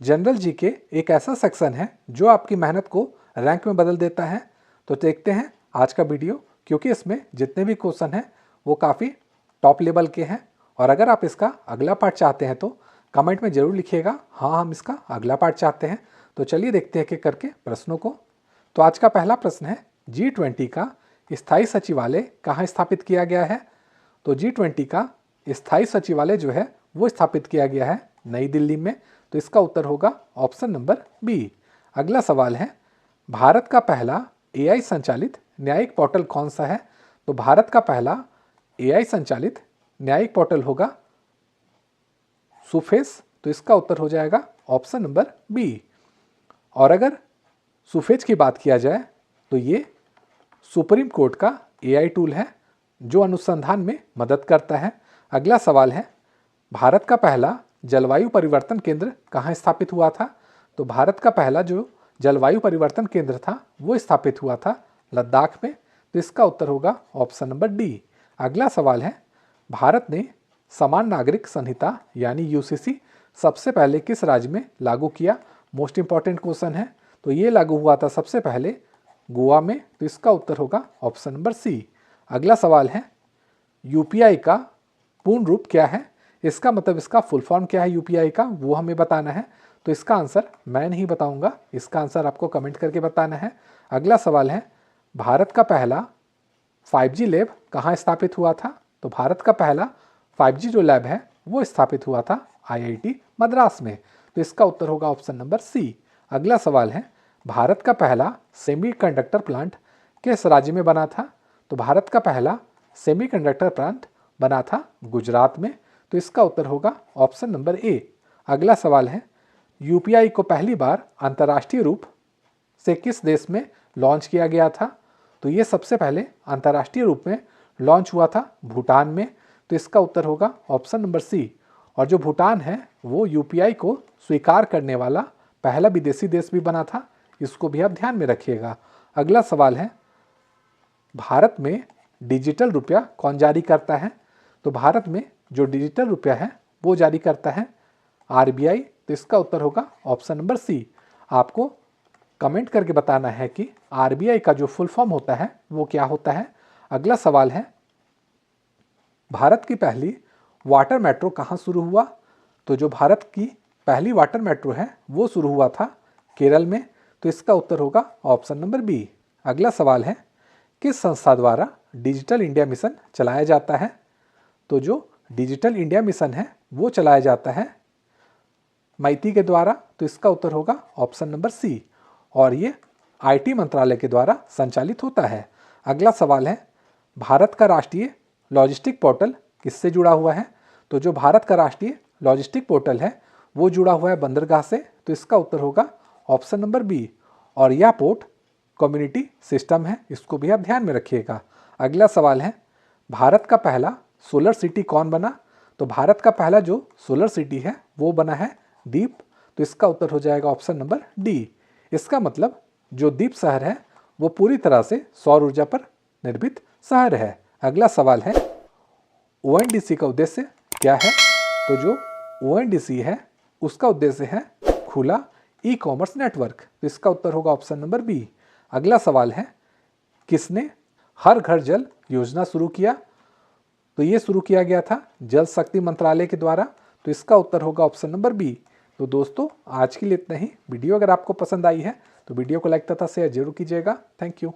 General GK एक ऐसा section है जो आपकी मेहनत को रैंक में बदल देता है। तो देखते हैं आज का वीडियो, क्योंकि इसमें जितने भी क्वेश्चन हैं वो काफ़ी टॉप लेवल के हैं। और अगर आप इसका अगला पार्ट चाहते हैं तो कमेंट में ज़रूर लिखिएगा, हाँ हम इसका अगला पार्ट चाहते हैं। तो चलिए देखते हैं एक एक करके प्रश्नों को। तो आज का पहला प्रश्न है, G20 का स्थायी सचिवालय कहाँ स्थापित किया गया है। तो G20 का स्थायी सचिवालय जो है वो स्थापित किया गया है नई दिल्ली में। तो इसका उत्तर होगा ऑप्शन नंबर बी। अगला सवाल है, भारत का पहला AI संचालित न्यायिक पोर्टल कौन सा है। तो भारत का पहला AI संचालित न्यायिक पोर्टल होगा सुफेस। तो इसका उत्तर हो जाएगा ऑप्शन नंबर बी। और अगर सुफेज की बात किया जाए तो ये सुप्रीम कोर्ट का AI टूल है जो अनुसंधान में मदद करता है। अगला सवाल है, भारत का पहला जलवायु परिवर्तन केंद्र कहाँ स्थापित हुआ था। तो भारत का पहला जो जलवायु परिवर्तन केंद्र था वो स्थापित हुआ था लद्दाख में। तो इसका उत्तर होगा ऑप्शन नंबर डी। अगला सवाल है, भारत ने समान नागरिक संहिता यानी UCC सबसे पहले किस राज्य में लागू किया। मोस्ट इंपॉर्टेंट क्वेश्चन है। तो ये लागू हुआ था सबसे पहले गोवा में। तो इसका उत्तर होगा ऑप्शन नंबर सी। अगला सवाल है, UPI का पूर्ण रूप क्या है। इसका मतलब इसका फुल फॉर्म क्या है UPI का, वो हमें बताना है। तो इसका आंसर मैं नहीं बताऊंगा, इसका आंसर आपको कमेंट करके बताना है। अगला सवाल है, भारत का पहला 5G लैब कहाँ स्थापित हुआ था। तो भारत का पहला 5G जो लैब है वो स्थापित हुआ था IIT मद्रास में। तो इसका उत्तर होगा ऑप्शन नंबर सी। अगला सवाल है, भारत का पहला सेमीकंडक्टर प्लांट किस राज्य में बना था। तो भारत का पहला सेमीकंडक्टर प्लांट बना था गुजरात में। तो इसका उत्तर होगा ऑप्शन नंबर ए। अगला सवाल है, UPI को पहली बार अंतर्राष्ट्रीय रूप से किस देश में लॉन्च किया गया था। तो ये सबसे पहले अंतर्राष्ट्रीय रूप में लॉन्च हुआ था भूटान में। तो इसका उत्तर होगा ऑप्शन नंबर सी। और जो भूटान है वो UPI को स्वीकार करने वाला पहला विदेशी देश भी बना था, इसको भी आप ध्यान में रखिएगा। अगला सवाल है, भारत में डिजिटल रुपया कौन जारी करता है। तो भारत में जो डिजिटल रुपया है वो जारी करता है RBI। तो इसका उत्तर होगा ऑप्शन नंबर सी। आपको कमेंट करके बताना है कि RBI का जो फुल फॉर्म होता है वो क्या होता है। अगला सवाल है, भारत की पहली वाटर मेट्रो कहाँ शुरू हुआ। तो जो भारत की पहली वाटर मेट्रो है वो शुरू हुआ था केरल में। तो इसका उत्तर होगा ऑप्शन नंबर बी। अगला सवाल है, किस संस्था द्वारा डिजिटल इंडिया मिशन चलाया जाता है। तो जो डिजिटल इंडिया मिशन है वो चलाया जाता है MeitY के द्वारा। तो इसका उत्तर होगा ऑप्शन नंबर सी। और ये IT मंत्रालय के द्वारा संचालित होता है। अगला सवाल है, भारत का राष्ट्रीय लॉजिस्टिक पोर्टल किससे जुड़ा हुआ है। तो जो भारत का राष्ट्रीय लॉजिस्टिक पोर्टल है वो जुड़ा हुआ है बंदरगाह से। तो इसका उत्तर होगा ऑप्शन नंबर बी। और यह पोर्ट कम्युनिटी सिस्टम है, इसको भी आप ध्यान में रखिएगा। अगला सवाल है, भारत का पहला सोलर सिटी कौन बना। तो भारत का पहला जो सोलर सिटी है वो बना है दीप। तो इसका उत्तर हो जाएगा ऑप्शन नंबर डी। इसका मतलब जो दीप शहर है वो पूरी तरह से सौर ऊर्जा पर निर्मित शहर है। अगला सवाल है, ONDC का उद्देश्य क्या है। तो जो ONDC है उसका उद्देश्य है खुला ई-कॉमर्स नेटवर्क। तो इसका उत्तर होगा ऑप्शन नंबर बी। अगला सवाल है, किसने हर घर जल योजना शुरू किया। तो ये शुरू किया गया था जल शक्ति मंत्रालय के द्वारा। तो इसका उत्तर होगा ऑप्शन नंबर बी। तो दोस्तों आज के लिए इतना ही। वीडियो अगर आपको पसंद आई है तो वीडियो को लाइक तथा शेयर जरूर कीजिएगा। Thank you.